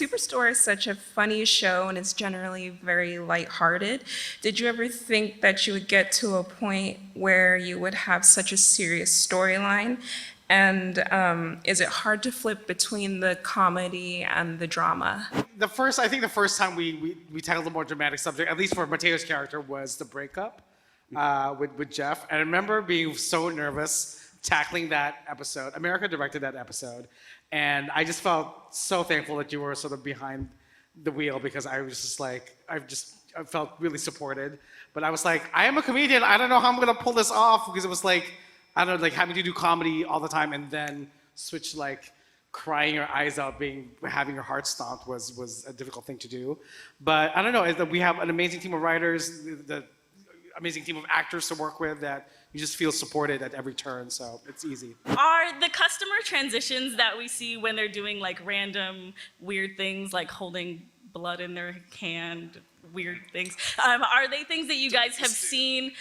Superstore is such a funny show and it's generally very lighthearted. Did you ever think that you would get to a point where you would have such a serious storyline? And is it hard to flip between the comedy and the drama? I think the first time we tackled a more dramatic subject, at least for Mateo's character, was the breakup with Jeff. And I remember being so nervous tackling that episode. America directed that episode. And I just felt so thankful that you were sort of behind the wheel, because I was just like, I felt really supported. But I was like, I am a comedian. I don't know how I'm going to pull this off, because it was like, I don't know, like having to do comedy all the time and then switch like crying your eyes out, having your heart stomped was a difficult thing to do. But I don't know, we have an amazing team of writers, the amazing team of actors to work with that you just feel supported at every turn, so it's easy. Are the customer transitions that we see when they're doing like random weird things, like holding blood in their hand, weird things, are they things that you guys have seen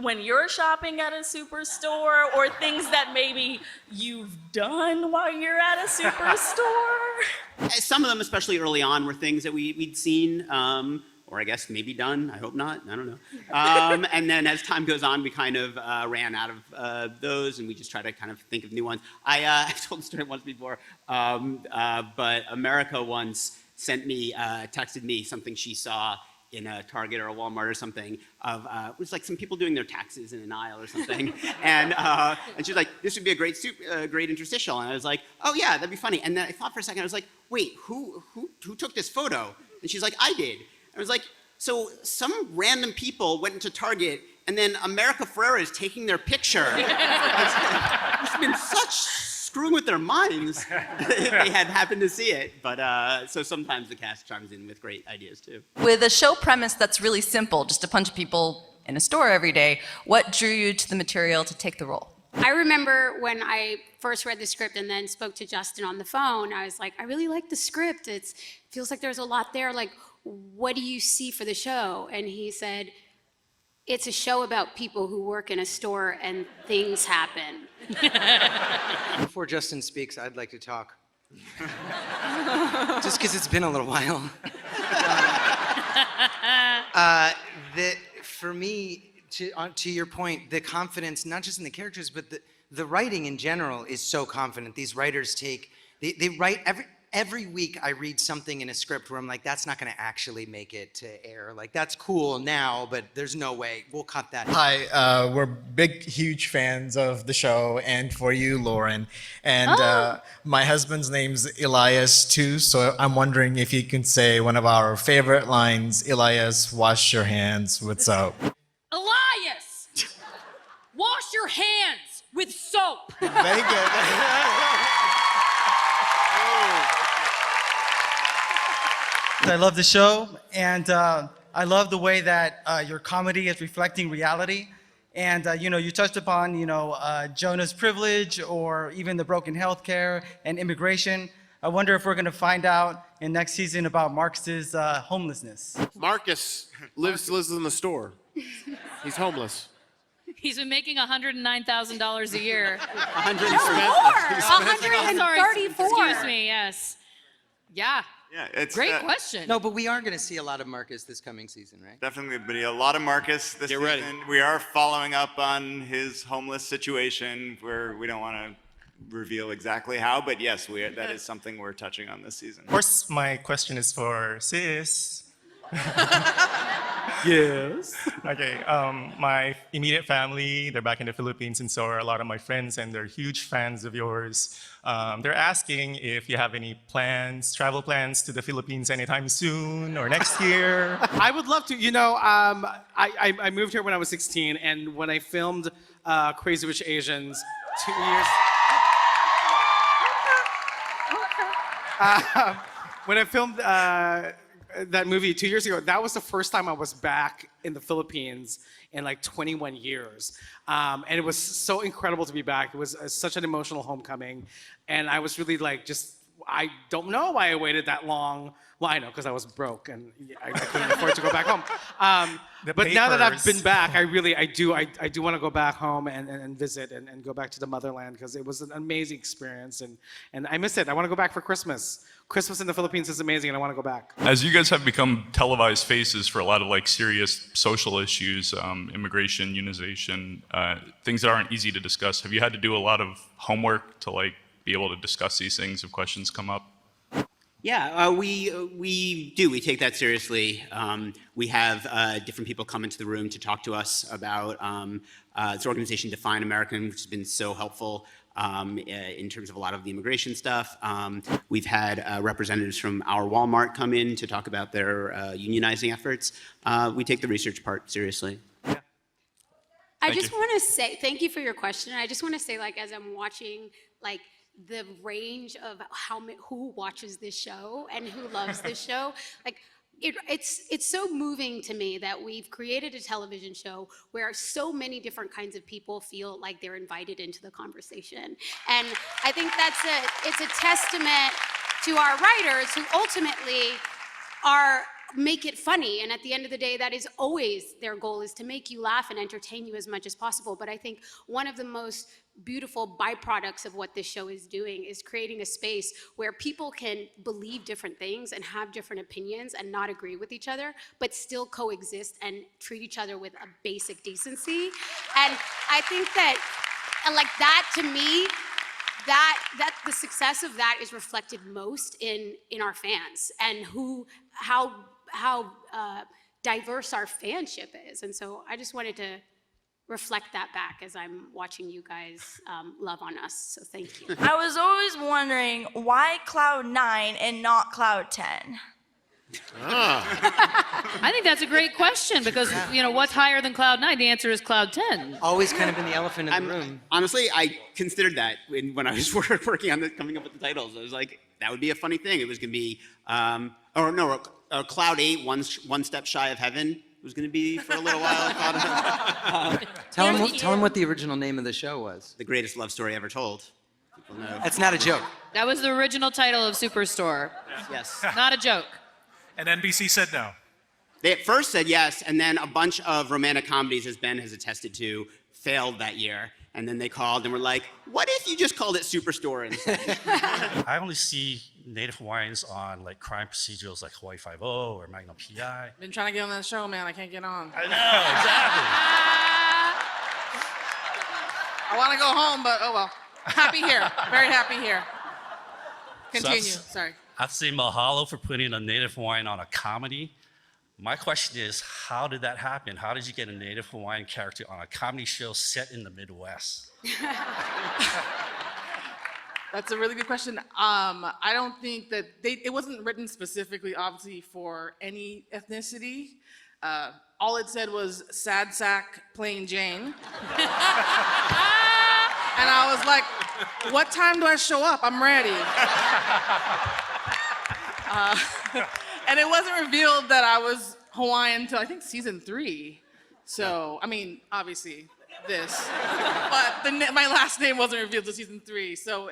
when you're shopping at a superstore, or things that maybe you've done while you're at a superstore? Some of them, especially early on, were things that we'd seen, or I guess maybe done, I hope not, I don't know. And then as time goes on, we kind of ran out of those, and we just try to kind of think of new ones. I've told the story once before, but America once sent me, texted me something she saw in a Target or a Walmart or something of, it was like some people doing their taxes in an aisle or something. And she was like, this would be a great interstitial. And I was like, oh yeah, that'd be funny. And then I thought for a second, I was like, wait, who took this photo? And she's like, I did. I was like, so some random people went into Target and then America Ferrera is taking their picture. It's been such screwing with their minds if they had happened to see it. But so sometimes the cast chimes in with great ideas too. With a show premise that's really simple, just a bunch of people in a store every day, what drew you to the material to take the role? I remember when I first read the script and then spoke to Justin on the phone, I was like, I really like the script. It feels like there's a lot there. Like, what do you see for the show? And he said, it's a show about people who work in a store and things happen. Before Justin speaks, I'd like to talk. Just because it's been a little while. For me, to your point, the confidence, not just in the characters, but the writing in general is so confident. These writers they write every week I read something in a script where I'm like, that's not gonna actually make it to air. Like, that's cool now, but there's no way, we'll cut that. Hi, we're big, huge fans of the show, and for you, Lauren. And my husband's name's Elias too, so I'm wondering if you can say one of our favorite lines, Elias, wash your hands with soap. Elias, wash your hands with soap. Very good. I love the show, and I love the way that your comedy is reflecting reality. And you touched upon Jonah's privilege, or even the broken healthcare and immigration. I wonder if we're going to find out in next season about Marcus's homelessness. Marcus lives in the store. He's homeless. He's been making $109,000 a year. 134. Excuse me, yes. Yeah. Yeah, it's great question. No, but we are going to see a lot of Marcus this coming season, right? Definitely going to be a lot of Marcus this season. ready. We are following up on his homeless situation, where we don't want to reveal exactly how, but yes, that is something we're touching on this season. Of course, my question is for Sis. Yes. Okay, my immediate family, they're back in the Philippines, and so are a lot of my friends, and they're huge fans of yours. They're asking if you have any travel plans to the Philippines anytime soon or next year. I would love to. I moved here when I was 16, and when I filmed Crazy Rich Asians 2 years... when I filmed that movie 2 years ago, that was the first time I was back in the Philippines in like 21 years. And it was so incredible to be back. It was such an emotional homecoming. And I was really like, I don't know why I waited that long. Well, I know, because I was broke and I couldn't afford to go back home. But now that I've been back, I do want to go back home and visit and go back to the motherland, because it was an amazing experience, and I miss it. I want to go back for Christmas. Christmas in the Philippines is amazing, and I want to go back. As you guys have become televised faces for a lot of like serious social issues, immigration, unionization, things that aren't easy to discuss, have you had to do a lot of homework to like be able to discuss these things if questions come up? Yeah, we do. We take that seriously. We have different people come into the room to talk to us about this organization, Define American, which has been so helpful in terms of a lot of the immigration stuff. We've had representatives from our Walmart come in to talk about their unionizing efforts. We take the research part seriously. I just want to say, thank you for your question. I just want to say, like, as I'm watching, like, the range of who watches this show and who loves this show, like, it's so moving to me that we've created a television show where so many different kinds of people feel like they're invited into the conversation. And I think it's a testament to our writers, who ultimately make it funny, and at the end of the day, that is always their goal, is to make you laugh and entertain you as much as possible. But I think one of the most beautiful byproducts of what this show is doing is creating a space where people can believe different things and have different opinions and not agree with each other, but still coexist and treat each other with a basic decency. And I think that, like, that to me, that the success of that is reflected most in our fans and how diverse our fanship is. And so I just wanted to reflect that back as I'm watching you guys love on us. So thank you. I was always wondering, why Cloud 9 and not Cloud 10? I think that's a great question, because, you know, what's higher than Cloud 9? The answer is Cloud 10. Always kind of been the elephant in the room. Honestly, I considered that when I was working on coming up with the titles. I was like, that would be a funny thing. It was going to be, Cloud 8, one step shy of heaven. Was going to be for a little while. I thought. Tell him what the original name of the show was. The greatest love story ever told. People know. That's not a joke. That was the original title of Superstore. Yes. Not a joke. And NBC said no. They at first said yes, and then a bunch of romantic comedies, as Ben has attested to, failed that year. And then they called and were like, what if you just called it Superstore instead? I only see Native Hawaiians on like crime procedurals like Hawaii Five-0 or Magnum PI. Been trying to get on that show, man. I can't get on. I know, exactly. I want to go home, but oh well. Happy here. Very happy here. Continue. Sorry. I'd say mahalo for putting a Native Hawaiian on a comedy. My question is, how did that happen? How did you get a Native Hawaiian character on a comedy show set in the Midwest? That's a really good question. I don't think that it wasn't written specifically, obviously, for any ethnicity. All it said was sad sack, plain Jane. And I was like, what time do I show up? I'm ready. And it wasn't revealed that I was Hawaiian until I think season 3. So, I mean, obviously this, but my last name wasn't revealed until season 3. So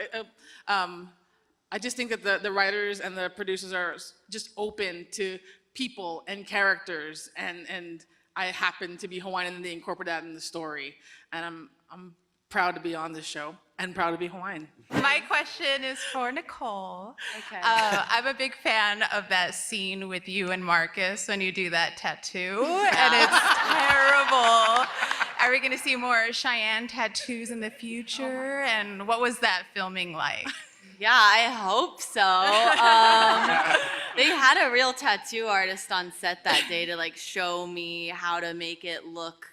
I just think that the writers and the producers are just open to people and characters, and I happen to be Hawaiian and they incorporate that in the story. And I'm proud to be on this show and proud to be Hawaiian. My question is for Nicole. Okay. I'm a big fan of that scene with you and Marcus when you do that tattoo, and it's terrible. Are we going to see more Cheyenne tattoos in the future? And what was that filming like? Yeah, I hope so. They had a real tattoo artist on set that day to like show me how to make it look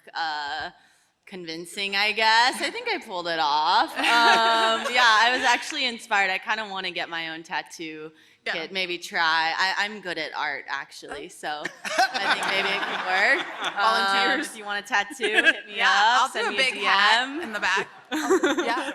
convincing, I guess. I think I pulled it off. Yeah, I was actually inspired. I kind of want to get my own tattoo kit, maybe try. I'm good at art, actually, so I think maybe it could work. Volunteers. If you want a tattoo, hit me up. I'll send do a me big DM. hat in the back. Yeah.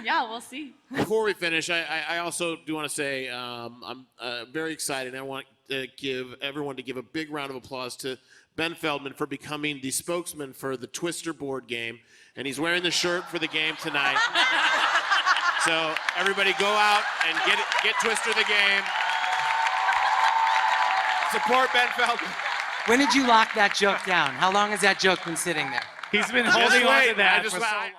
Yeah, we'll see. Before we finish, I also do want to say I'm very excited. I want to give everyone to give a big round of applause to Ben Feldman for becoming the spokesman for the Twister board game, and he's wearing the shirt for the game tonight. So everybody go out and get Twister the game. Support Ben Feldman. When did you lock that joke down? How long has that joke been sitting there? He's been Just holding on to wait, that I just- for so long.